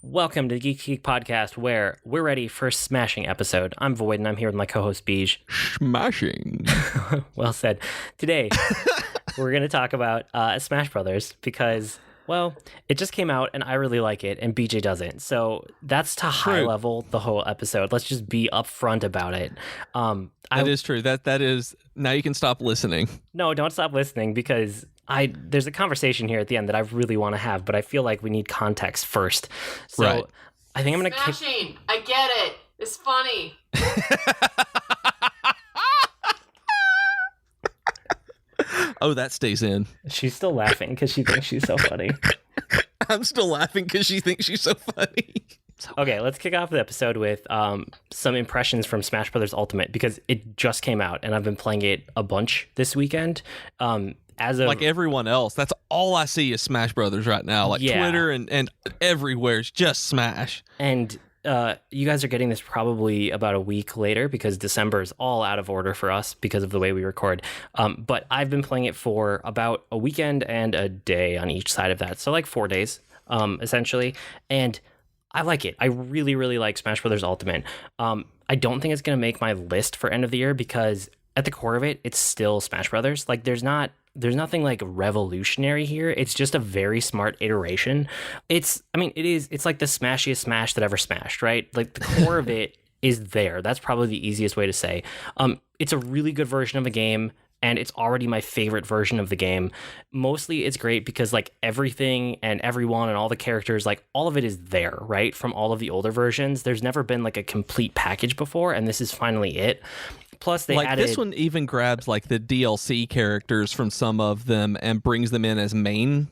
Welcome to the Geek Podcast, where we're ready for a smashing episode. I'm Void, and I'm here with my co-host Beej. Smashing. Well said. Today, we're going to talk about Smash Brothers because, well, it just came out, and I really like it, and BJ doesn't. So that's to high level the whole episode. Let's just be upfront about it. That is true. That is. Now you can stop listening. No, don't stop listening because there's a conversation here at the end that I really want to have, but I feel like we need context first. So right. I think I'm going to Smashing. I get it. It's funny. Oh, that stays in. She's still laughing because she thinks she's so funny. I'm still laughing because she thinks she's so funny. Okay, let's kick off the episode with some impressions from Smash Brothers Ultimate because it just came out and I've been playing it a bunch this weekend. As of, like everyone else, that's all I see is Smash Brothers right now. Like Twitter and everywhere is just Smash. And you guys are getting this probably about a week later because December is all out of order for us because of the way we record. But I've been playing it for about a weekend and a day on each side of that. So like 4 days, essentially. And I like it. I really, really like Smash Brothers Ultimate. I don't think it's going to make my list for end of the year because at the core of it, it's still Smash Brothers. Like there's nothing like revolutionary here. It's just a very smart iteration. It's like the smashiest Smash that ever smashed, right? Like the core of it is there. That's probably the easiest way to say. It's a really good version of a game. And it's already my favorite version of the game. Mostly it's great because like everything and everyone and all the characters, like all of it is there, right? From all of the older versions. There's never been like a complete package before, and this is finally it. Plus they added... This one even grabs like the DLC characters from some of them and brings them in as main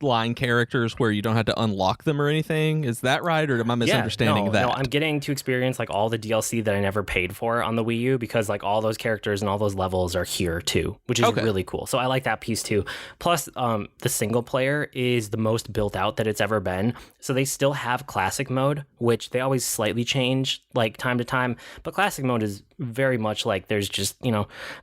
line characters where you don't have to unlock them or anything. Is that right? Or am I misunderstanding that? No, I'm getting to experience like all the DLC that I never paid for on the Wii U because like all those characters and all those levels are here too, which is really cool. So I like that piece too. Plus the single player is the most built out that it's ever been. So they still have classic mode, which they always slightly change like time to time. But classic mode is very much like there's just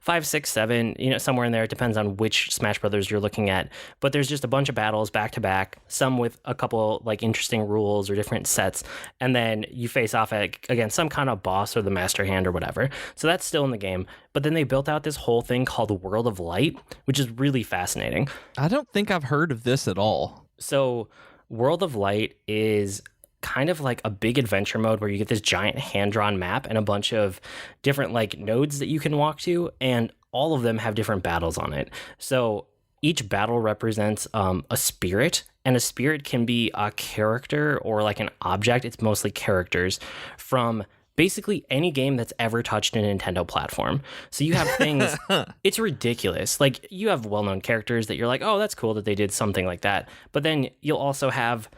5, 6, 7 somewhere in there. It depends on which Smash Brothers you're looking at, but there's just a bunch of battles back to back, some with a couple like interesting rules or different sets, and then you face off against some kind of boss or the master hand or whatever. So that's still in the game, but then they built out this whole thing called the World of Light, which is really fascinating. I don't think I've heard of this at all. So World of Light is kind of like a big adventure mode where you get this giant hand-drawn map and a bunch of different like nodes that you can walk to, and all of them have different battles on it. So each battle represents a spirit, and a spirit can be a character or like an object. It's mostly characters from basically any game that's ever touched a Nintendo platform. So you have things, it's ridiculous. Like you have well-known characters that you're like, oh, that's cool that they did something like that. But then you'll also have,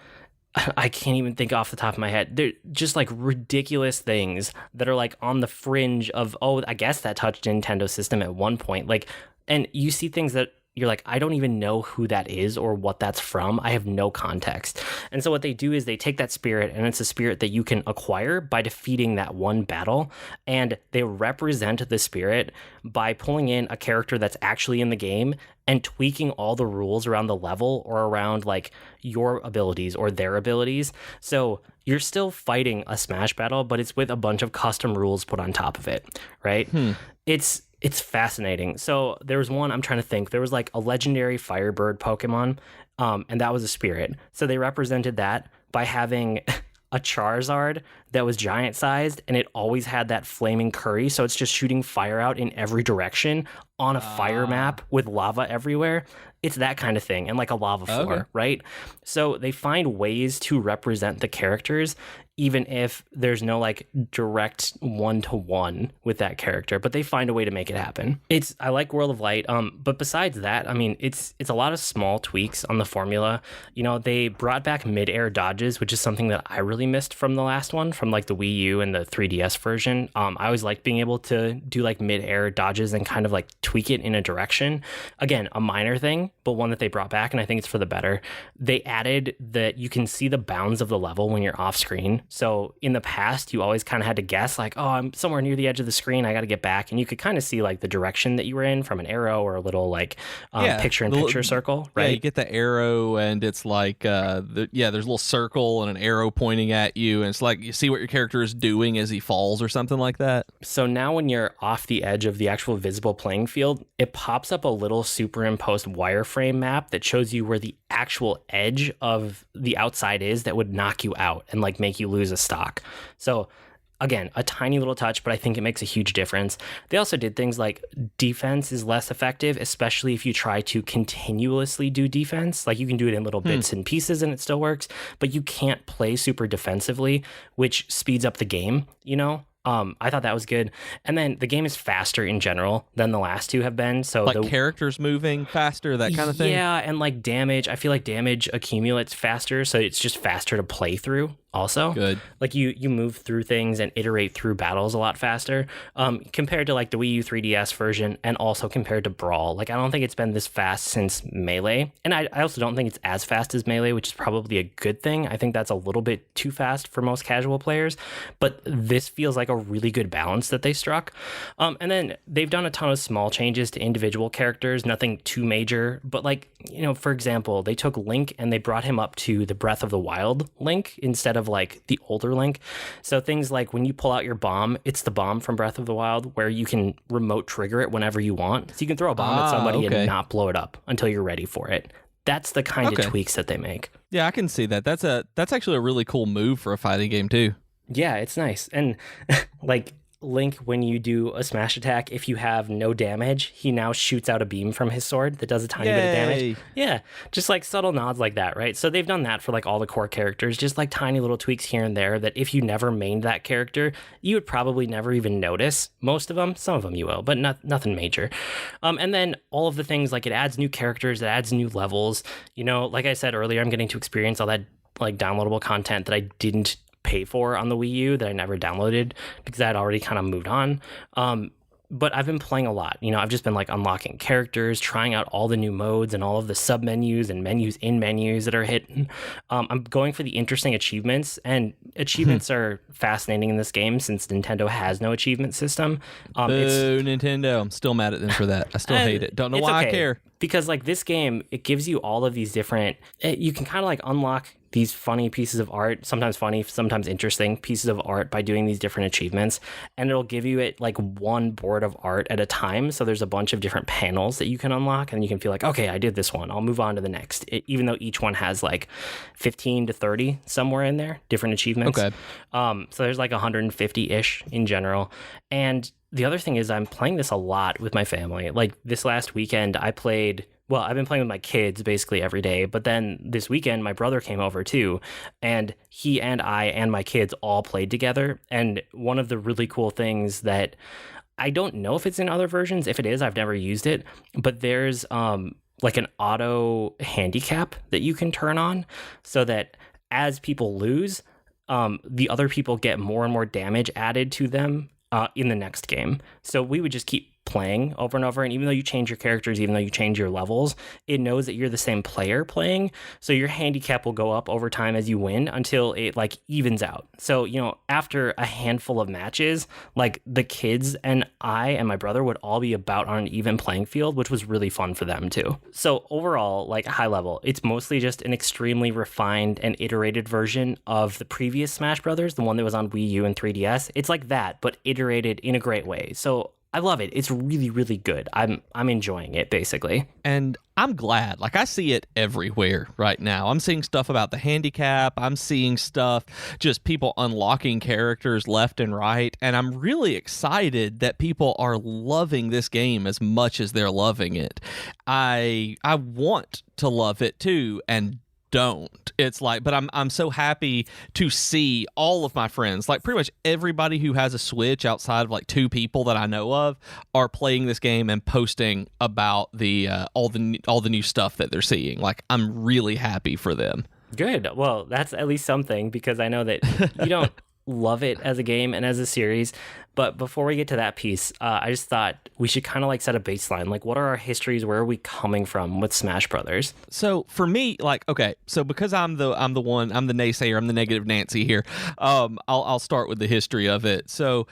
I can't even think off the top of my head. They're just like ridiculous things that are like on the fringe of, oh, I guess that touched a Nintendo system at one point. Like, and you see things that you're like, I don't even know who that is or what that's from. I have no context. And so what they do is they take that spirit, and it's a spirit that you can acquire by defeating that one battle. And they represent the spirit by pulling in a character that's actually in the game and tweaking all the rules around the level or around like your abilities or their abilities. So you're still fighting a Smash battle, but it's with a bunch of custom rules put on top of it, right? It's fascinating. So there was one, I'm trying to think, there was like a legendary Firebird Pokemon, and that was a spirit. So they represented that by having a Charizard that was giant sized, and it always had that flaming curry. So it's just shooting fire out in every direction on a fire map with lava everywhere. It's that kind of thing, and like a lava floor, right? So they find ways to represent the characters, even if there's no like direct one-to-one with that character, but they find a way to make it happen. I like World of Light, but besides that, I mean, it's a lot of small tweaks on the formula. They brought back mid-air dodges, which is something that I really missed from the last one, from like the Wii U and the 3DS version. I always liked being able to do like mid-air dodges and kind of like tweak it in a direction. Again, a minor thing, but one that they brought back, and I think it's for the better. They added that you can see the bounds of the level when you're off screen. So in the past, you always kind of had to guess like, oh, I'm somewhere near the edge of the screen, I got to get back. And you could kind of see like the direction that you were in from an arrow or a little like picture-in-picture circle, right? Yeah, you get the arrow and it's like, there's a little circle and an arrow pointing at you. And it's like you see what your character is doing as he falls or something like that. So now when you're off the edge of the actual visible playing field, it pops up a little superimposed wireframe map that shows you where the actual edge of the outside is that would knock you out and like make you lose a stock. So again, a tiny little touch, but I think it makes a huge difference. They also did things like defense is less effective, especially if you try to continuously do defense. Like you can do it in little bits and pieces and it still works, but you can't play super defensively, which speeds up the game, you know? I thought that was good. And then the game is faster in general than the last two have been. So like characters moving faster, that kind of thing? Yeah, and like damage. I feel like damage accumulates faster, so it's just faster to play through also. Good. Like you move through things and iterate through battles a lot faster compared to like the Wii U 3DS version and also compared to Brawl. Like I don't think it's been this fast since Melee. And I also don't think it's as fast as Melee, which is probably a good thing. I think that's a little bit too fast for most casual players. But this feels like a really good balance that they struck. And then they've done a ton of small changes to individual characters, nothing too major. But like, you know, for example, they took Link and they brought him up to the Breath of the Wild Link instead of like the older Link. So things like when you pull out your bomb, it's the bomb from Breath of the Wild where you can remote trigger it whenever you want. So you can throw a bomb at somebody and not blow it up until you're ready for it. That's the kind of tweaks that they make. Yeah, I can see that. That's actually a really cool move for a fighting game too. Yeah, it's nice. And like Link, when you do a smash attack, if you have no damage, he now shoots out a beam from his sword that does a tiny bit of damage. Yeah, just like subtle nods like that, right? So they've done that for like all the core characters, just like tiny little tweaks here and there that if you never mained that character, you would probably never even notice. Most of them, some of them you will, but nothing major. And then all of the things like it adds new characters, it adds new levels. You know, like I said earlier, I'm getting to experience all that like downloadable content that I didn't pay for on the Wii U that I never downloaded because I had already kind of moved on. But I've been playing a lot. You know, I've just been like unlocking characters, trying out all the new modes and all of the sub menus and menus in menus that are hidden. I'm going for the interesting achievements, and achievements are fascinating in this game since Nintendo has no achievement system. Boo, Nintendo. I'm still mad at them for that. I still hate it. Don't know why I care. Because like this game, it gives you all of these different, you can kind of like unlock these funny pieces of art, sometimes funny, sometimes interesting pieces of art by doing these different achievements. And it'll give you it like one board of art at a time. So there's a bunch of different panels that you can unlock and you can feel like, okay, I did this one. I'll move on to the next. Even though each one has like 15 to 30 somewhere in there, different achievements. Okay. So there's like 150-ish in general. And the other thing is I'm playing this a lot with my family. Like this last weekend, I've been playing with my kids basically every day, but then this weekend, my brother came over too, and he and I and my kids all played together. And one of the really cool things that I don't know if it's in other versions. If it is, I've never used it, but there's like an auto handicap that you can turn on so that as people lose, the other people get more and more damage added to them in the next game. So we would just keep playing over and over, and even though you change your characters, even though you change your levels, it knows that you're the same player playing, so your handicap will go up over time as you win until it like evens out. So, you know, after a handful of matches, like the kids and I and my brother would all be about on an even playing field, which was really fun for them too. So overall, like high level, it's mostly just an extremely refined and iterated version of the previous Smash Brothers, the one that was on Wii U and 3DS. It's like that, but iterated in a great way. So I love it. It's really, really good. I'm enjoying it, basically. And I'm glad. Like, I see it everywhere right now. I'm seeing stuff about the handicap. I'm seeing stuff, just people unlocking characters left and right. And I'm really excited that people are loving this game as much as they're loving it. I want to love it too, and don't. It's like, but I'm so happy to see all of my friends, like pretty much everybody who has a Switch outside of like two people that I know of, are playing this game and posting about the all the new stuff that they're seeing. Like, I'm really happy for them. Good. Well, that's at least something, because I know that you don't love it as a game and as a series. But before we get to that piece, I just thought we should kind of like set a baseline. Like, what are our histories? Where are we coming from with Smash Brothers? So for me, like, okay, so because I'm the naysayer, I'm the negative Nancy here. I'll start with the history of it. So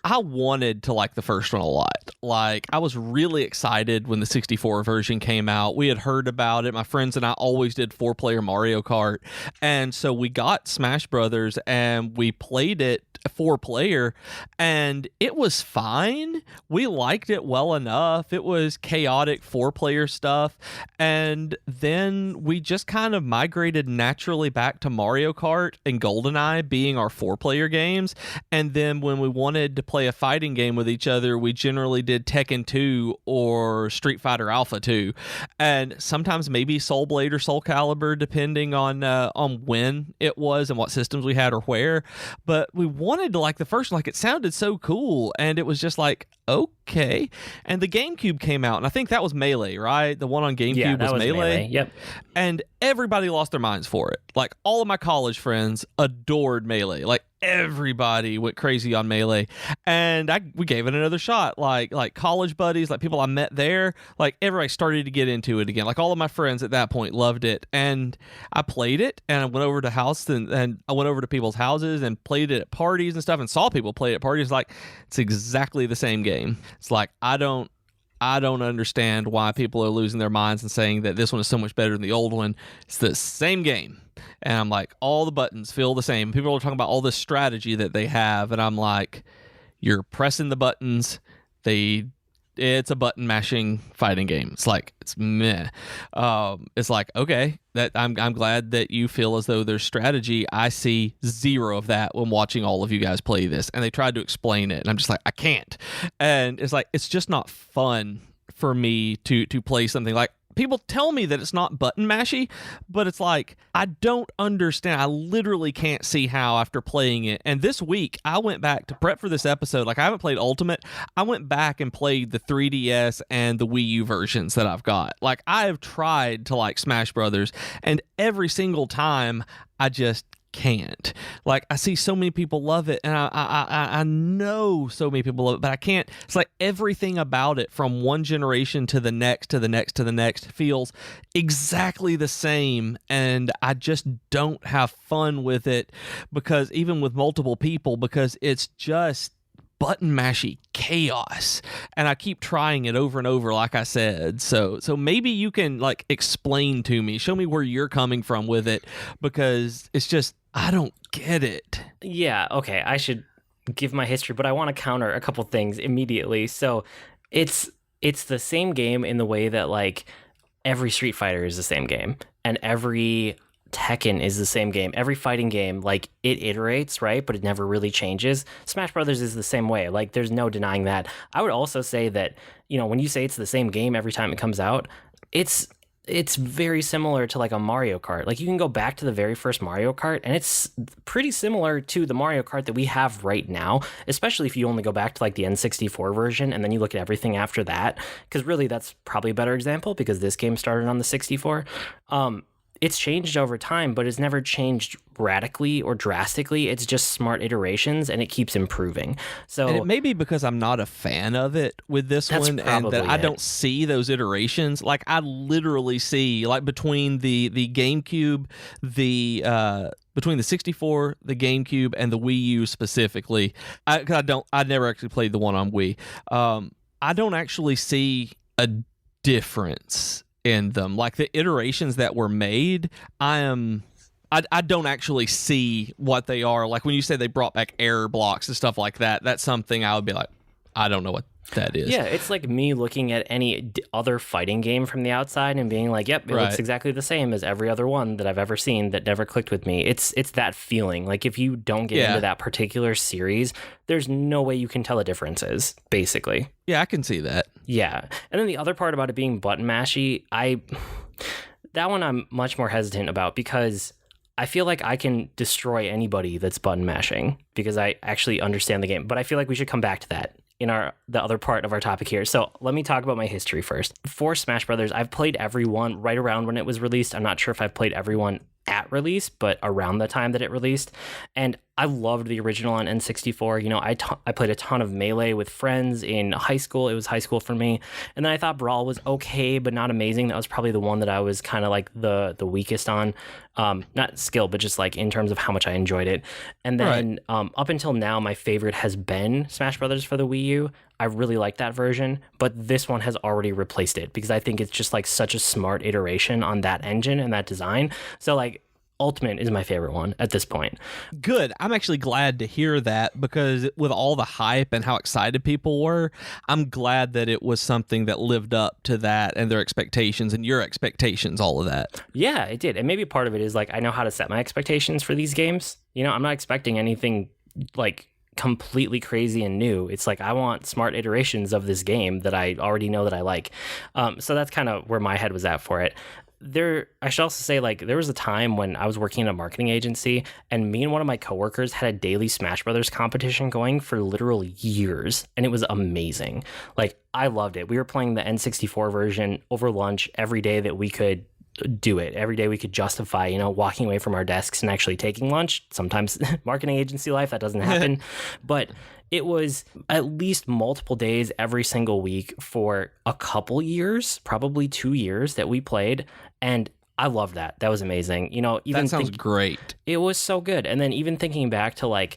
I wanted to like the first one a lot. Like, I was really excited when the 64 version came out. We had heard about it. My friends and I always did 4-player Mario Kart. And so we got Smash Brothers and we played it 4-player, and it was fine. We liked it well enough. It was chaotic 4-player stuff. And then we just kind of migrated naturally back to Mario Kart and GoldenEye being our 4-player games. And then when we wanted to play a fighting game with each other, we generally did Tekken 2 or Street Fighter Alpha 2, and sometimes maybe Soul Blade or Soul Calibur, depending on when it was and what systems we had or where. But we wanted to like the first one. Like, it sounded so cool, and it was just like, okay. And the GameCube came out, and I think that was Melee, right? The one on GameCube was Melee. Yep. And everybody lost their minds for it. Like, all of my college friends adored Melee. Like, everybody went crazy on Melee, and we gave it another shot. Like college buddies, like people I met there, like everybody started to get into it again. Like, all of my friends at that point loved it, and I played it, and I went over to I went over to people's houses and played it at parties and stuff, and saw people play it at parties. Like, it's exactly the same game. It's like, I don't understand why people are losing their minds and saying that this one is so much better than the old one. It's the same game. And I'm like, all the buttons feel the same. People are talking about all this strategy that they have, and I'm like, you're pressing the buttons. It's a button mashing fighting game. It's like, it's meh. It's like, okay, that I'm glad that you feel as though there's strategy. I see zero of that when watching all of you guys play this. And they tried to explain it, and I'm just like, I can't. And it's like, it's just not fun for me to play something like. People tell me that it's not button mashy, but it's like, I don't understand. I literally can't see how after playing it. And this week, I went back to prep for this episode. Like, I haven't played Ultimate. I went back and played the 3DS and the Wii U versions that I've got. Like, I have tried to like Smash Brothers, and every single time, I just can't. Like, I see so many people love it, and I know so many people love it, but I can't. It's like everything about it from one generation to the next to the next to the next feels exactly the same, and I just don't have fun with it, because even with multiple people, because it's just button mashy chaos, and I keep trying it over and over, like I said. So maybe you can like explain to me, show me where you're coming from with it, because it's just, I don't get it. Yeah, okay, I should give my history, but I want to counter a couple things immediately. So it's the same game in the way that like every Street Fighter is the same game, and every Tekken is the same game. Every fighting game, like, it iterates, right? But it never really changes. Smash Brothers is the same way. Like, there's no denying that. I would also say that, you know, when you say it's the same game every time it comes out, it's very similar to like a Mario Kart. Like, you can go back to the very first Mario Kart, and it's pretty similar to the Mario Kart that we have right now, especially if you only go back to like the N64 version and then you look at everything after that, because really that's probably a better example, because this game started on the 64. It's changed over time, but it's never changed radically or drastically. It's just smart iterations, and it keeps improving. So, and it may be because I'm not a fan of it with this one, and that I don't see those iterations. Like, I literally see, like, between the GameCube, between the 64, the GameCube, and the Wii U specifically, I never actually played the one on Wii. I don't actually see a difference in them. Like, the iterations that were made, I don't actually see what they are. Like, when you say they brought back error blocks and stuff like that, that's something I would be like, I don't know what that is. Yeah, it's like me looking at any other fighting game from the outside and being like, yep, it looks exactly the same as every other one that I've ever seen that never clicked with me. It's that feeling. Like, if you don't get into that particular series, there's no way you can tell the differences, basically. Yeah, I can see that. Yeah. And then the other part about it being button mashy, that one I'm much more hesitant about, because I feel like I can destroy anybody that's button mashing, because I actually understand the game. But I feel like we should come back to that in the other part of our topic here. So let me talk about my history first. For Smash Brothers, I've played every one right around when it was released. I'm not sure if I've played everyone at that release, but around the time that it released. And I loved the original on N64. You know, I played a ton of Melee with friends in high school. It was high school for me. And then I thought Brawl was okay, but not amazing. That was probably the one that I was kind of like the weakest on. Not skill, but just like in terms of how much I enjoyed it. And then up until now, my favorite has been Smash Brothers for the Wii U. I really like that version, but this one has already replaced it because I think it's just like such a smart iteration on that engine and that design. So like Ultimate is my favorite one at this point. Good. I'm actually glad to hear that because with all the hype and how excited people were, I'm glad that it was something that lived up to that and their expectations and your expectations, all of that. Yeah, it did. And maybe part of it is like I know how to set my expectations for these games. You know, I'm not expecting anything like completely crazy and new. It's like I want smart iterations of this game that I already know that I like. So that's kind of where my head was at for it. I should also say, like, there was a time when I was working in a marketing agency and me and one of my coworkers had a daily Smash Brothers competition going for literal years, and it was amazing. Like, I loved it. We were playing the N64 version over lunch every day that we could do it. Every day we could justify, you know, walking away from our desks and actually taking lunch. Sometimes marketing agency life, that doesn't happen. But it was at least multiple days every single week for a couple years, probably 2 years that we played. And I love that. That was amazing. You know, even that sounds great. It was so good. And then even thinking back to like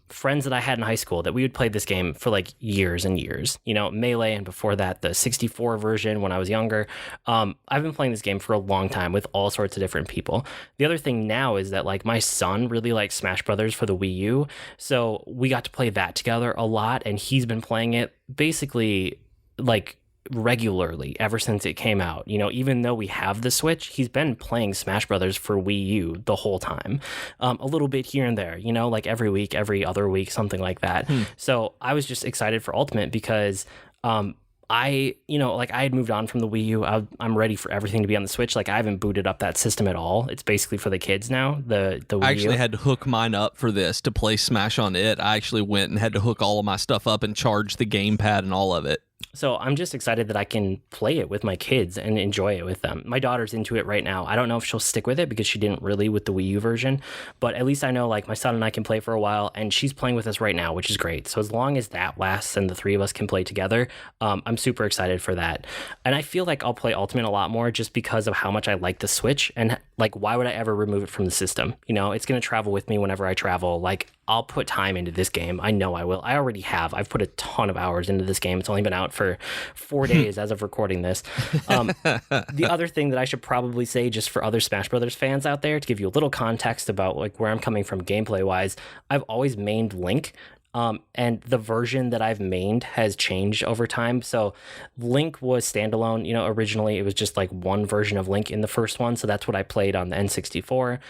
friends that I had in high school that we would play this game for like years and years, you know, Melee, and before that, the 64 version when I was younger. I've been playing this game for a long time with all sorts of different people. The other thing now is that like my son really likes Smash Brothers for the Wii U. So we got to play that together a lot. And he's been playing it basically like regularly ever since it came out. You know, even though we have the Switch, he's been playing Smash Brothers for Wii U the whole time. A little bit here and there, you know, like every week, every other week, something like that. So I was just excited for Ultimate because I had moved on from the Wii U. I'm ready for everything to be on the Switch. Like I haven't booted up that system at all. It's basically for the kids now. The Wii I actually U. had to hook mine up for this to play Smash on it. I actually went and had to hook all of my stuff up and charge the gamepad and all of it. So I'm just excited that I can play it with my kids and enjoy it with them. My daughter's into it right now. I don't know if she'll stick with it because she didn't really with the Wii U version, but at least I know like my son and I can play for a while, and she's playing with us right now, which is great. So as long as that lasts and the three of us can play together, I'm super excited for that. And I feel like I'll play Ultimate a lot more just because of how much I like the Switch, and like why would I ever remove it from the system? You know, it's going to travel with me whenever I travel. Like I'll put time into this game. I know I will. I already have. I've put a ton of hours into this game. It's only been out for 4 days as of recording this. The other thing that I should probably say, just for other Smash Brothers fans out there, to give you a little context about like where I'm coming from gameplay wise, I've always mained Link. And the version that I've mained has changed over time. So Link was standalone. You know, originally it was just like one version of Link in the first one. So that's what I played on the N64.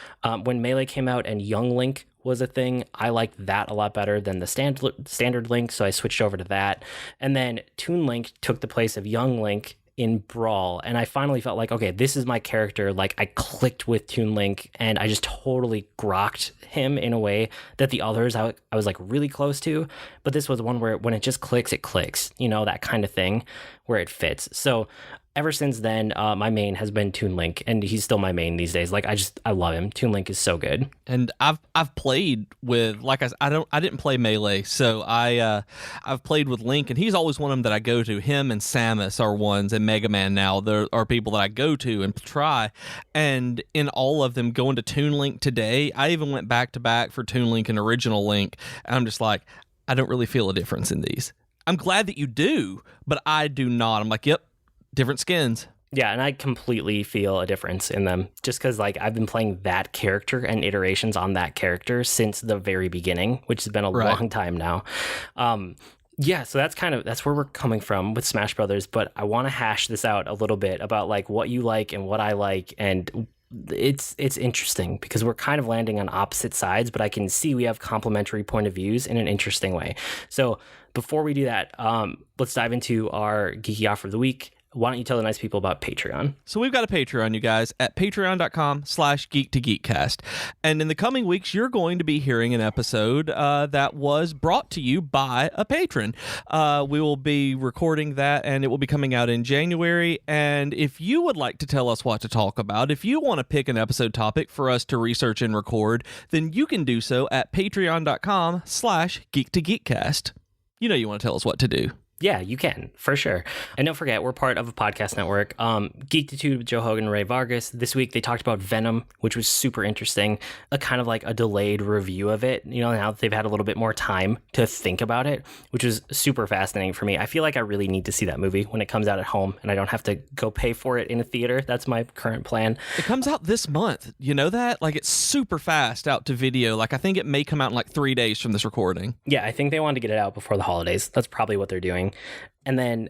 When Melee came out and Young Link was a thing, I liked that a lot better than the standard Link. So I switched over to that. And then Toon Link took the place of Young Link in Brawl, and I finally felt like, okay, this is my character. Like I clicked with Toon Link and I just totally grokked him in a way that the others I was like really close to, but this was one where when it just clicks, it clicks, you know, that kind of thing where it fits. So ever since then, my main has been Toon Link, and he's still my main these days. Like I love him. Toon Link is so good. And I've played with, like I didn't play Melee, so I've played with Link, and he's always one of them that I go to. Him and Samus are ones, and Mega Man now there are people that I go to and try. And in all of them, going to Toon Link today, I even went back to back for Toon Link and Original Link, and I'm just like, I don't really feel a difference in these. I'm glad that you do, but I do not. I'm like, yep. Different skins. Yeah, and I completely feel a difference in them just because like I've been playing that character and iterations on that character since the very beginning, which has been a long time now. Yeah, so that's where we're coming from with Smash Brothers, but I want to hash this out a little bit about like what you like and what I like, and it's interesting because we're kind of landing on opposite sides, but I can see we have complementary point of views in an interesting way. So before we do that, let's dive into our Geeky Offer of the week. why don't you tell the nice people about Patreon? So we've got a Patreon, you guys, at patreon.com/geek2geekcast. And in the coming weeks, you're going to be hearing an episode that was brought to you by a patron. We will be recording that, and it will be coming out in January. And if you would like to tell us what to talk about, if you want to pick an episode topic for us to research and record, then you can do so at patreon.com/geek2geekcast. You know you want to tell us what to do. Yeah, you can, for sure. And don't forget, we're part of a podcast network, Geekitude with Joe Hogan and Ray Vargas. This week, they talked about Venom, which was super interesting, a kind of like a delayed review of it, now that they've had a little bit more time to think about it, which was super fascinating for me. I feel like I really need to see that movie when it comes out at home, and I don't have to go pay for it in a theater. That's my current plan. It comes out this month. You know that? Like, it's super fast out to video. Like, I think it may come out in like 3 days from this recording. Yeah, I think they wanted to get it out before the holidays. That's probably what they're doing. And then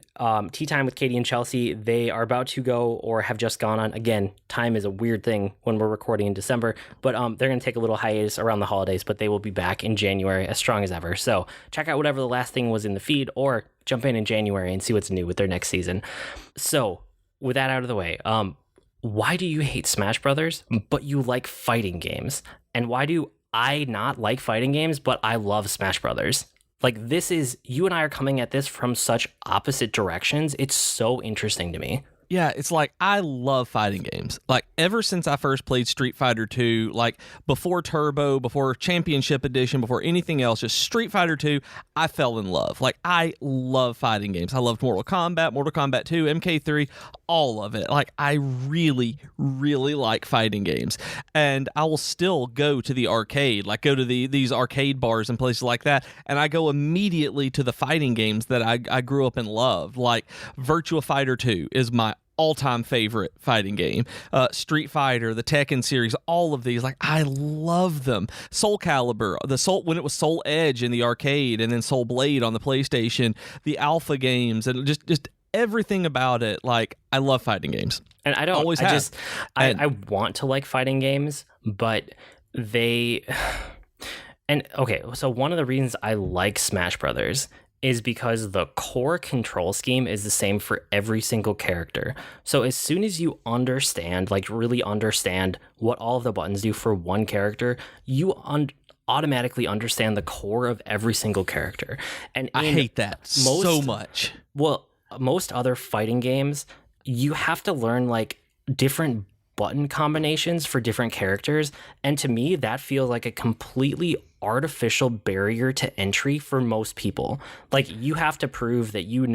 Tea Time with Katie and Chelsea, they are about to go or have just gone on. Again, time is a weird thing when we're recording in December, but they're going to take a little hiatus around the holidays, but they will be back in January as strong as ever. So check out whatever the last thing was in the feed, or jump in January and see what's new with their next season. So with that out of the way, why do you hate Smash Brothers, but you like fighting games? And why do I not like fighting games, but I love Smash Brothers? Like, this is, you and I are coming at this from such opposite directions. It's so interesting to me. Yeah, it's like, I love fighting games. Like, ever since I first played Street Fighter 2, like, before Turbo, before Championship Edition, before anything else, just Street Fighter 2, I fell in love. Like, I love fighting games. I loved Mortal Kombat 2, MK3, all of it. Like, I really, really like fighting games. And I will still go to the arcade, like, go to these arcade bars and places like that, and I go immediately to the fighting games that I grew up and loved. Like, Virtua Fighter 2 is my all-time favorite fighting game. Street Fighter, the Tekken series, all of these, like, I love them. Soul Calibur, when it was Soul Edge in the arcade, and then Soul Blade on the PlayStation, the Alpha games, and just everything about it. Like, I love fighting games. And I want to like fighting games, but and okay, so one of the reasons I like Smash Brothers is because the core control scheme is the same for every single character. So as soon as you understand, like really understand what all of the buttons do for one character, you automatically understand the core of every single character. And I hate that so much. Well, most other fighting games, you have to learn like different button combinations for different characters, and to me that feels like a completely artificial barrier to entry for most people. Like, you have to prove that you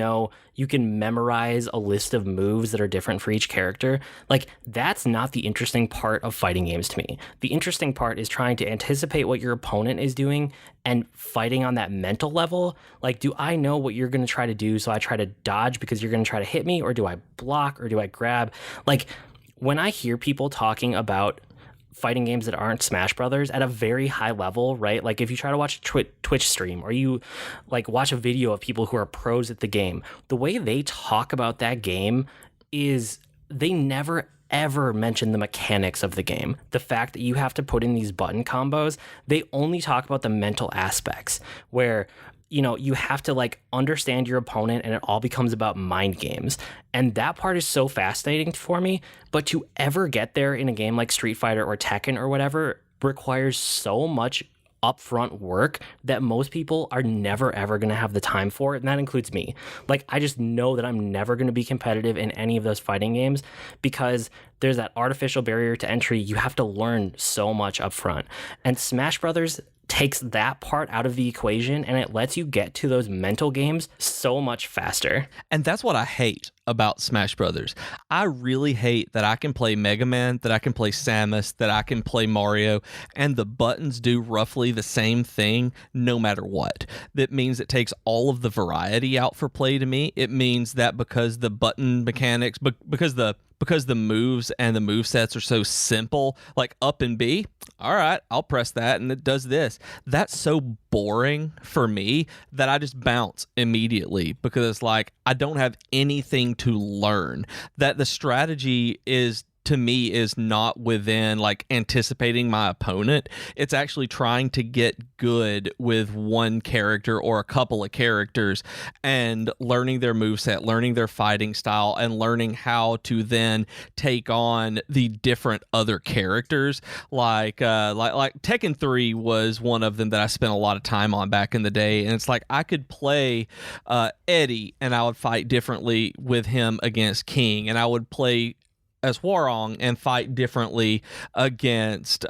can memorize a list of moves that are different for each character. Like, that's not the interesting part of fighting games to me. The interesting part is trying to anticipate what your opponent is doing and fighting on that mental level. Like, do I know what you're going to try to do, so I try to dodge because you're going to try to hit me, or do I block, or do I grab? Like, when I hear people talking about fighting games that aren't Smash Brothers at a very high level, right? Like, if you try to watch a Twitch stream, or you like watch a video of people who are pros at the game, the way they talk about that game is they never ever mention the mechanics of the game. The fact that you have to put in these button combos, they only talk about the mental aspects, where you have to like understand your opponent, and it all becomes about mind games. And that part is so fascinating for me. But to ever get there in a game like Street Fighter or Tekken or whatever requires so much upfront work that most people are never ever going to have the time for, and that includes me. Like, I just know that I'm never going to be competitive in any of those fighting games because there's that artificial barrier to entry. You have to learn so much upfront, and Smash Brothers takes that part out of the equation, and it lets you get to those mental games so much faster. And that's what I hate about Smash Brothers. I really hate that I can play Mega Man, that I can play Samus, that I can play Mario, and the buttons do roughly the same thing no matter what. That means it takes all of the variety out for play to me. It means that because the button mechanics, because the moves and the move sets are so simple, like up and B, all right, I'll press that and it does this. That's so boring for me that I just bounce immediately, because like I don't have anything to learn. That the strategy is to me is not within like anticipating my opponent. It's actually trying to get good with one character or a couple of characters and learning their moveset, learning their fighting style, and learning how to then take on the different other characters. Like Tekken 3 was one of them that I spent a lot of time on back in the day, and it's like I could play Eddie and I would fight differently with him against King, and I would play as Warong and fight differently against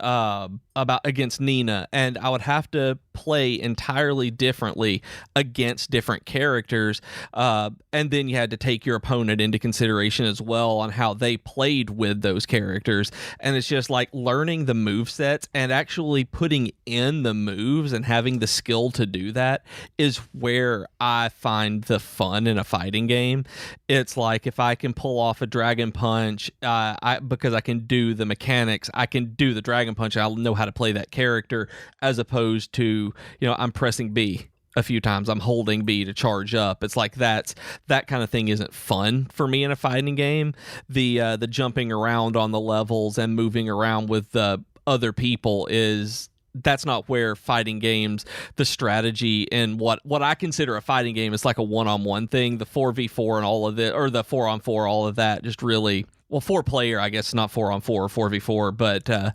Nina, and I would have to play entirely differently against different characters, and then you had to take your opponent into consideration as well on how they played with those characters. And it's just like learning the move sets and actually putting in the moves and having the skill to do that is where I find the fun in a fighting game. It's like if I can pull off a dragon punch, because I can do the mechanics, I can do the dragon punch, I'll know how to play that character, as opposed to, I'm pressing B a few times, I'm holding B to charge up. It's like that kind of thing isn't fun for me in a fighting game. The jumping around on the levels and moving around with other people that's not where fighting games, the strategy and what I consider a fighting game is like a one-on-one thing. The 4v4 and all of it, or the 4-on-4, all of that just really, well, 4-player, I guess, not 4-on-4 or 4v4, but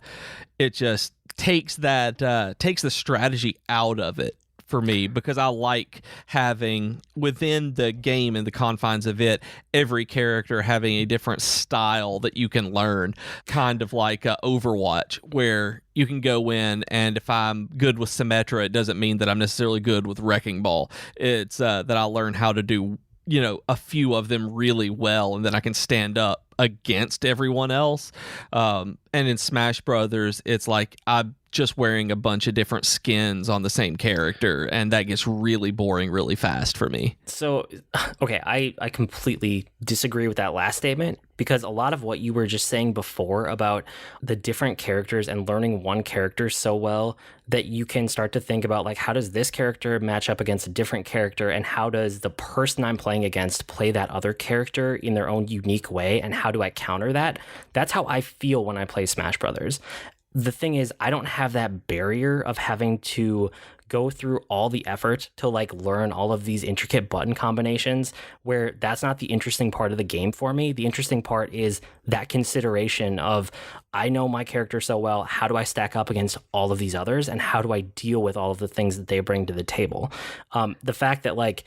it just takes the strategy out of it for me, because I like having within the game and the confines of it, every character having a different style that you can learn, kind of like Overwatch, where you can go in and if I'm good with Symmetra, it doesn't mean that I'm necessarily good with Wrecking Ball. It's that I'll learn how to do a few of them really well, and then I can stand up against everyone else. And in Smash Brothers, it's like I'm just wearing a bunch of different skins on the same character, and that gets really boring really fast for me. So, okay, I completely disagree with that last statement, because a lot of what you were just saying before about the different characters and learning one character so well that you can start to think about, like, how does this character match up against a different character, and how does the person I'm playing against play that other character in their own unique way, and how do I counter that? That's how I feel when I play Smash Brothers. The thing is, I don't have that barrier of having to go through all the effort to like learn all of these intricate button combinations, where that's not the interesting part of the game for me. The interesting part is that consideration of, I know my character so well, how do I stack up against all of these others, and how do I deal with all of the things that they bring to the table? The fact that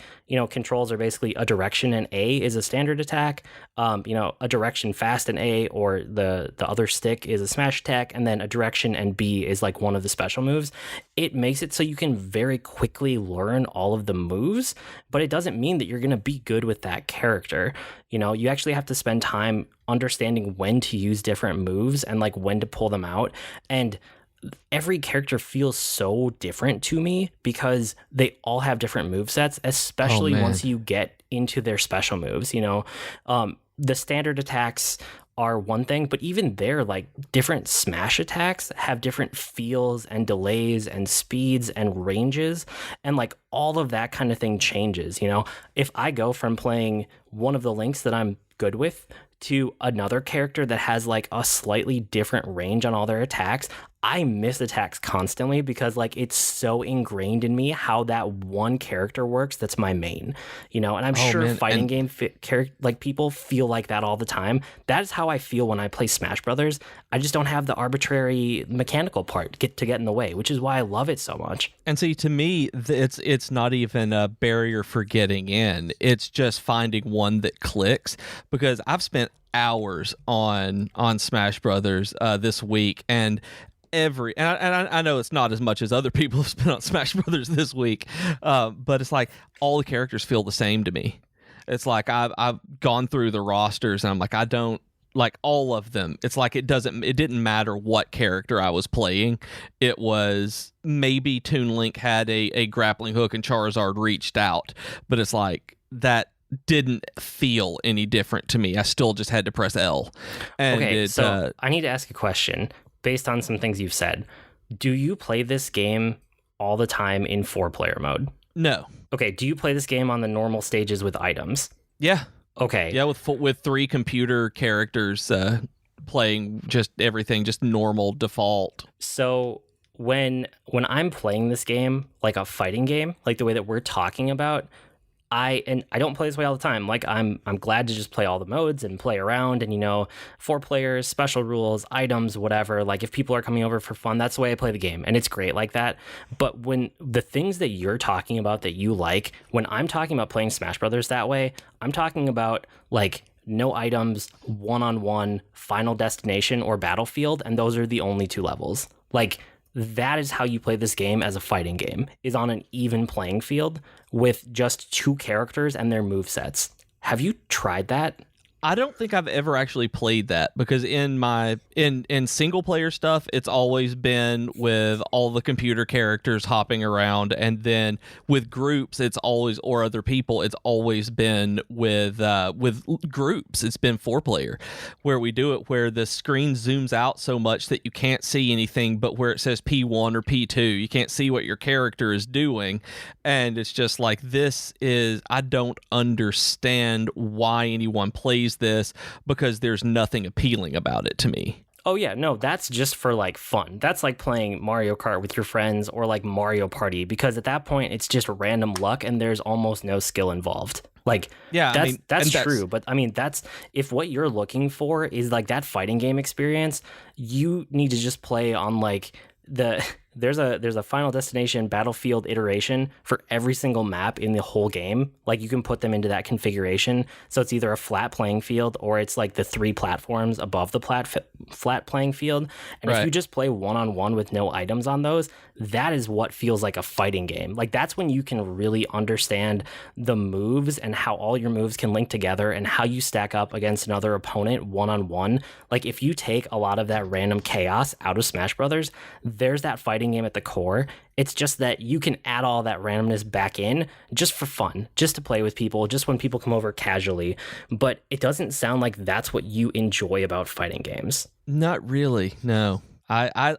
controls are basically a direction and A is a standard attack, a direction fast and A, or the other stick is a smash attack, and then a direction and B is like one of the special moves. It makes it so you can very quickly learn all of the moves, but it doesn't mean that you're going to be good with that character. You actually have to spend time understanding when to use different moves and like when to pull them out. And every character feels so different to me because they all have different movesets, especially once you get into their special moves. The standard attacks are one thing, but even there, like, different smash attacks have different feels and delays and speeds and ranges, and like all of that kind of thing changes. If I go from playing one of the links that I'm good with to another character that has like a slightly different range on all their attacks, I miss attacks constantly because like it's so ingrained in me how that one character works that's my main, and I'm sure fighting game people feel like that all the time. That is how I feel when I play Smash Brothers. I just don't have the arbitrary mechanical part to get in the way, which is why I love it so much. And see, to me, it's not even a barrier for getting in. It's just finding one that clicks, because I've spent hours on Smash Brothers this week, and I know it's not as much as other people have spent on Smash Brothers this week, but it's like all the characters feel the same to me. It's like I've gone through the rosters and I'm like, I don't like all of them. It's like it didn't matter what character I was playing. It was maybe Toon Link had a grappling hook and Charizard reached out, but it's like that didn't feel any different to me. I still just had to press L. And so I need to ask a question. Based on some things you've said, do you play this game all the time in 4-player mode? No. Okay, do you play this game on the normal stages with items? Yeah. Okay. Yeah, with 3 computer characters playing just everything, just normal default? So when I'm playing this game, like a fighting game, like the way that we're talking about, I don't play this way all the time. Like I'm glad to just play all the modes and play around and 4 players, special rules, items, whatever. Like if people are coming over for fun, that's the way I play the game, and it's great like that. But when the things that you're talking about that you like, when I'm talking about playing Smash Brothers that way, I'm talking about like no items, one-on-one, Final Destination or Battlefield, and those are the only 2 levels. Like that is how you play this game as a fighting game, is on an even playing field with just 2 characters and their movesets. Have you tried that? I don't think I've ever actually played that, because in single player stuff, it's always been with all the computer characters hopping around, and then with groups, it's always, or other people, it's always been with groups. It's been 4 player, where we do it where the screen zooms out so much that you can't see anything, but where it says P1 or P2, you can't see what your character is doing, and it's just like, I don't understand why anyone plays this, because there's nothing appealing about it to me. Oh yeah, no, that's just for like fun. That's like playing Mario Kart with your friends or like Mario Party, because at that point it's just random luck and there's almost no skill involved. Like, yeah, that's true. But I mean, that's, if what you're looking for is like that fighting game experience, you need to just play on like there's a Final Destination Battlefield iteration for every single map in the whole game. Like you can put them into that configuration, so it's either a flat playing field or it's like the 3 platforms above the flat playing field. And if you just play one-on-one with no items on those, that is what feels like a fighting game. Like that's when you can really understand the moves and how all your moves can link together and how you stack up against another opponent one-on-one. Like if you take a lot of that random chaos out of Smash Brothers, there's that fighting game at the core. It's just that you can add all that randomness back in just for fun, just to play with people, just when people come over casually. But it doesn't sound like that's what you enjoy about fighting games. Not really, no. I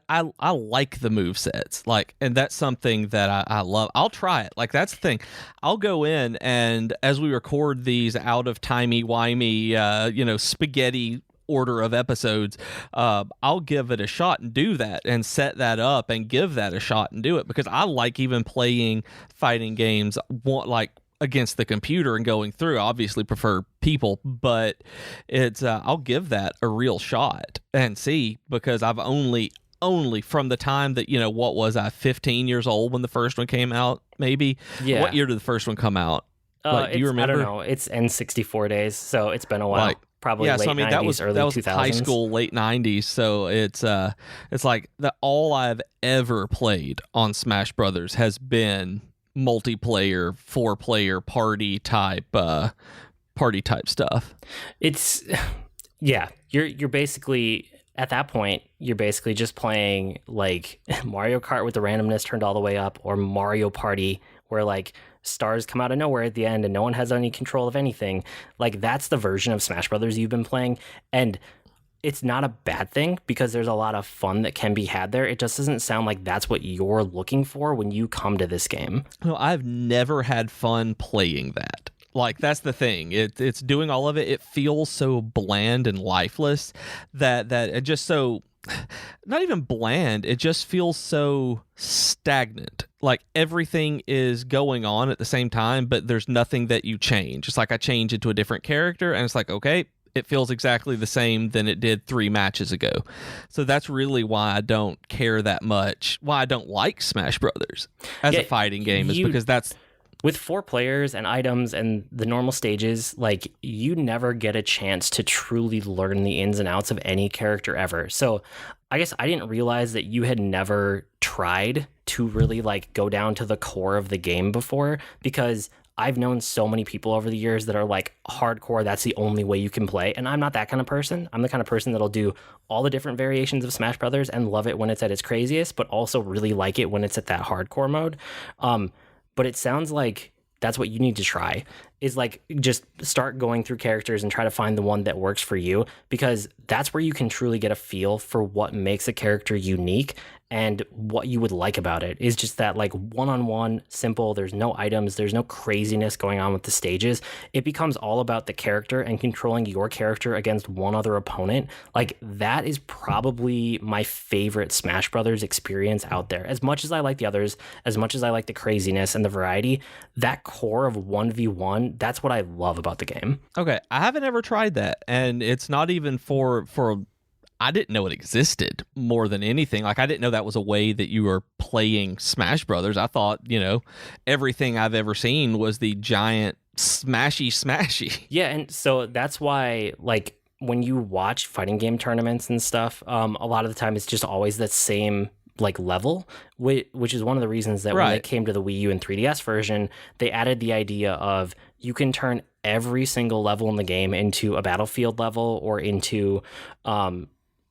like the movesets, like, and that's something that I love. I'll try it. Like, that's the thing. I'll go in, and as we record these out of timey-wimey, spaghetti order of episodes, I'll give it a shot and do that and set that up and give that a shot and do it, because I like even playing fighting games like against the computer and going through. I obviously prefer people, but it's I'll give that a real shot and see, because I've only from the time that, what was I, 15 years old when the first one came out, maybe? Yeah. What year did the first one come out? Do you remember? I don't know. It's N64 days, so it's been a while. Probably late 90s, early 2000s. That was high school, late 90s, so it's like all I've ever played on Smash Brothers has been multiplayer, 4-player party type stuff. It's you're basically, at that point, you're basically just playing like Mario Kart with the randomness turned all the way up, or Mario Party, where like stars come out of nowhere at the end and no one has any control of anything. Like that's the version of Smash Brothers you've been playing, and it's not a bad thing, because there's a lot of fun that can be had there. It just doesn't sound like that's what you're looking for when you come to this game. No, I've never had fun playing that. Like, that's the thing. It's doing all of it. It feels so bland and lifeless that it just so, not even bland, it just feels so stagnant. Like everything is going on at the same time, but there's nothing that you change. It's like I change into a different character and it's like, okay, it feels exactly the same than it did 3 matches ago. So that's really why I don't care that much, why I don't like Smash Brothers as a fighting game, is because that's... With 4 players and items and the normal stages, like, you never get a chance to truly learn the ins and outs of any character ever. So I guess I didn't realize that you had never tried to really like go down to the core of the game before, because I've known so many people over the years that are like hardcore, that's the only way you can play. And I'm not that kind of person. I'm the kind of person that'll do all the different variations of Smash Brothers and love it when it's at its craziest, but also really like it when it's at that hardcore mode. But it sounds like that's what you need to try, is like just start going through characters and try to find the one that works for you, because that's where you can truly get a feel for what makes a character unique. And what you would like about it is just that like one-on-one, simple, there's no items, there's no craziness going on with the stages. It becomes all about the character and controlling your character against one other opponent. Like that is probably my favorite Smash Brothers experience out there. As much as I like the others, as much as I like the craziness and the variety, that core of 1v1, that's what I love about the game. Okay, I haven't ever tried that, and it's not even for I didn't know it existed more than anything. Like, I didn't know that was a way that you were playing Smash Brothers. I thought, everything I've ever seen was the giant smashy. Yeah, and so that's why, like, when you watch fighting game tournaments and stuff, a lot of the time it's just always that same like level, which is one of the reasons that when they came to the Wii U and 3DS version, they added the idea of you can turn every single level in the game into a battlefield level or into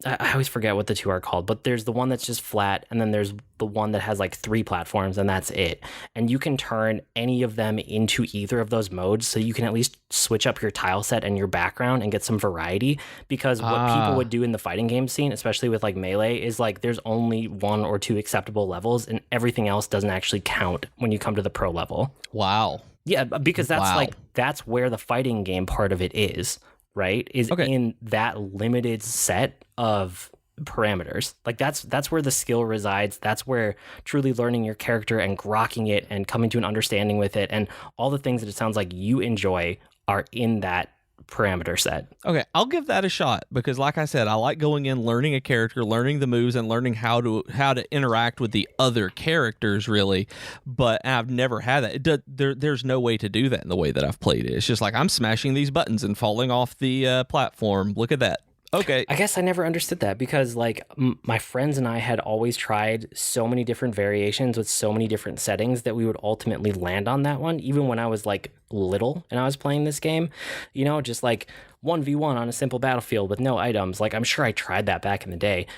I always forget what the two are called, but there's the one that's just flat, and then there's the one that has like 3 platforms, and that's it. And you can turn any of them into either of those modes, so you can at least switch up your tile set and your background and get some variety. Because what people would do in the fighting game scene, especially with like Melee, is like there's only 1 or 2 acceptable levels, and everything else doesn't actually count when you come to the pro level. Wow. Yeah, because that's where the fighting game part of it is. Right, is in that limited set of parameters. Like that's where the skill resides. That's where truly learning your character and grokking it and coming to an understanding with it and all the things that it sounds like you enjoy are in that parameter set. Okay, I'll give that a shot, because like I said, I like going in, learning a character, learning the moves, and learning how to interact with the other characters, really. But I've never had that. There's no way to do that in the way that I've played it. It's just like I'm smashing these buttons and falling off the platform. Look at that. Okay. I guess I never understood that, because like my friends and I had always tried so many different variations with so many different settings that we would ultimately land on that one, even when I was like little and I was playing this game, just like 1v1 on a simple battlefield with no items. Like I'm sure I tried that back in the day.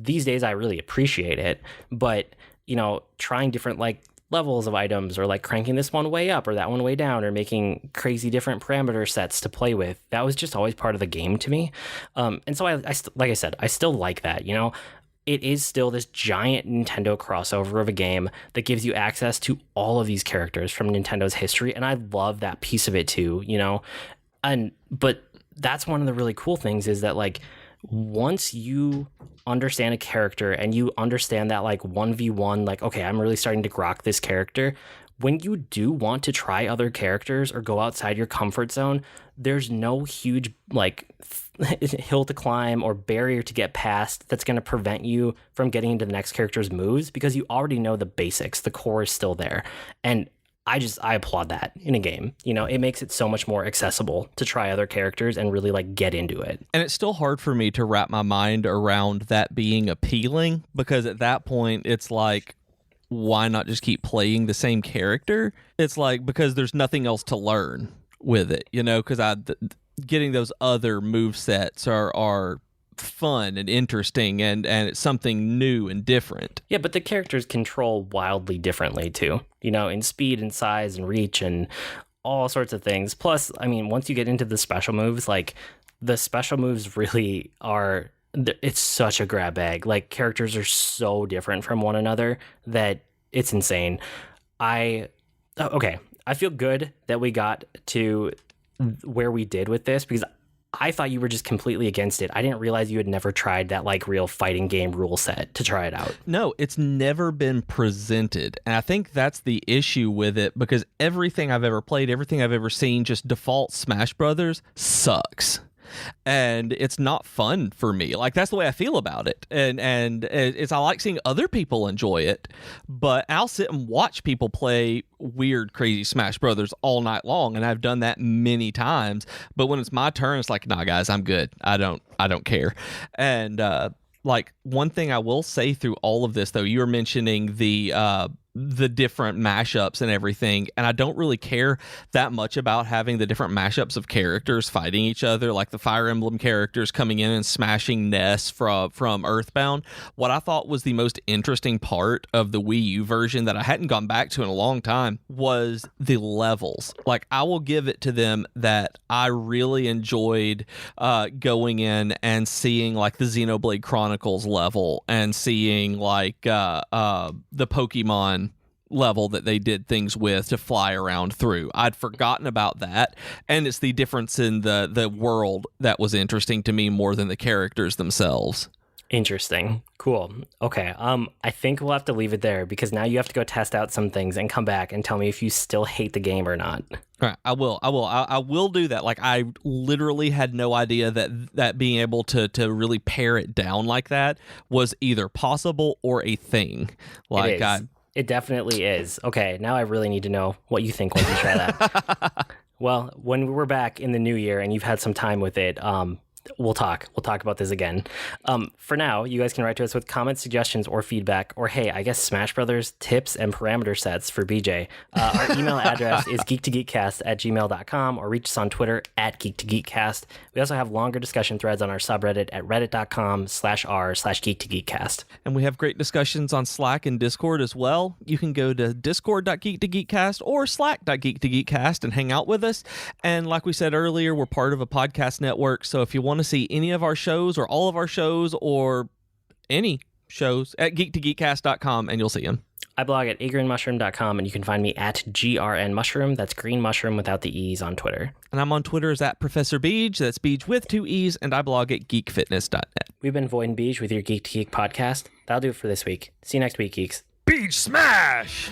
These days I really appreciate it, but trying different like levels of items, or like cranking this one way up or that one way down, or making crazy different parameter sets to play with, that was just always part of the game to me. And so I like I said, I still like that. It is still this giant Nintendo crossover of a game that gives you access to all of these characters from Nintendo's history, and I love that piece of it too. But that's one of the really cool things, is that like once you understand a character and you understand that like 1v1, like, okay, I'm really starting to grok this character. When you do want to try other characters or go outside your comfort zone, there's no huge like hill to climb or barrier to get past that's going to prevent you from getting into the next character's moves, because you already know the basics. The core is still there. And I applaud that in a game. It makes it so much more accessible to try other characters and really like get into it. And it's still hard for me to wrap my mind around that being appealing, because at that point it's like, why not just keep playing the same character? It's like, because there's nothing else to learn with it, because getting those other move sets are fun and interesting, and it's something new and different. Yeah, but the characters control wildly differently too, in speed and size and reach and all sorts of things. Plus, I mean, once you get into the special moves, like the special moves really are, it's such a grab bag. Like characters are so different from one another that it's insane. I feel good that we got to where we did with this, because I thought you were just completely against it. I didn't realize you had never tried that like real fighting game rule set to try it out. No, it's never been presented. And I think that's the issue with it, because everything I've ever played, everything I've ever seen, just default Smash Brothers sucks. And it's not fun for me. Like, that's the way I feel about it. And it's, I like seeing other people enjoy it, but I'll sit and watch people play weird, crazy Smash Brothers all night long, and I've done that many times. But when it's my turn, it's like, nah, guys, I'm good. I don't care. And like, one thing I will say through all of this, though, you were mentioning the the different mashups and everything, and I don't really care that much about having the different mashups of characters fighting each other, like the Fire Emblem characters coming in and smashing Ness from Earthbound. What I thought was the most interesting part of the Wii U version that I hadn't gone back to in a long time was the levels. Like, I will give it to them that I really enjoyed going in and seeing like the Xenoblade Chronicles level and seeing like the Pokemon level that they did things with to fly around through. I'd forgotten about that, and it's the difference in the world that was interesting to me more than the characters themselves. Interesting. Cool. Okay. I think we'll have to leave it there because now you have to go test out some things and come back and tell me if you still hate the game or not. All right, I will do that. Like, I literally had no idea that being able to really pare it down like that was either possible or a thing. Like, it definitely is. Okay, now I really need to know what you think once you try that. Well, when we're back in the new year and you've had some time with it, we'll talk about this again. For now, you guys can write to us with comments, suggestions, or feedback, or hey, I guess Smash Brothers tips and parameter sets for BJ. Our email address is geek2geekcast@gmail.com, or reach us on Twitter @geek2geekcast. We also have longer discussion threads on our subreddit at reddit.com/r/geek2geekcast. And we have great discussions on Slack and Discord as well. You can go to discord.geek2geekcast or slack.geek2geekcast and hang out with us. And like we said earlier, we're part of a podcast network, so if you want to see any of our shows or all of our shows or any shows, at geek2geekcast.com, and you'll see them. I blog at egreenmushroom.com, and you can find me at grnmushroom. That's green mushroom without the E's on Twitter. And I'm on Twitter as at Professor Beej. That's Beej with 2 E's, and I blog at geekfitness.net. We've been Void and Beej with your Geek to Geek podcast. That'll do it for this week. See you next week, geeks. Beej smash!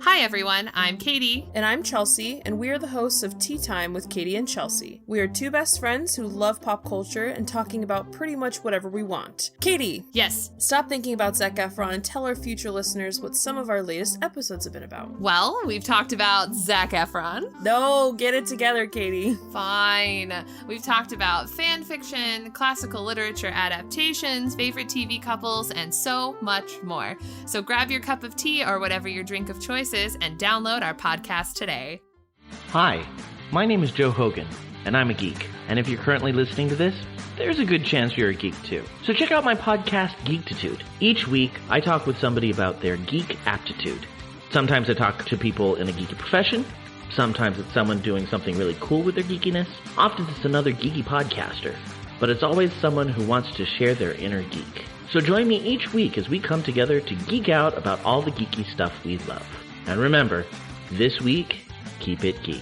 Hi everyone, I'm Katie. And I'm Chelsea, and we are the hosts of Tea Time with Katie and Chelsea. We are two best friends who love pop culture and talking about pretty much whatever we want. Katie! Yes? Stop thinking about Zac Efron and tell our future listeners what some of our latest episodes have been about. Well, we've talked about Zac Efron. No, get it together, Katie. Fine. We've talked about fan fiction, classical literature adaptations, favorite TV couples, and so much more. So grab your cup of tea or whatever your drink of choice is and download our podcast today. Hi, my name is Joe Hogan, and I'm a geek. And if you're currently listening to this, there's a good chance you're a geek too. So check out my podcast, Geektitude. Each week, I talk with somebody about their geek aptitude. Sometimes I talk to people in a geeky profession. Sometimes it's someone doing something really cool with their geekiness. Often it's another geeky podcaster. But it's always someone who wants to share their inner geek. So join me each week as we come together to geek out about all the geeky stuff we love. And remember, this week, keep it geek.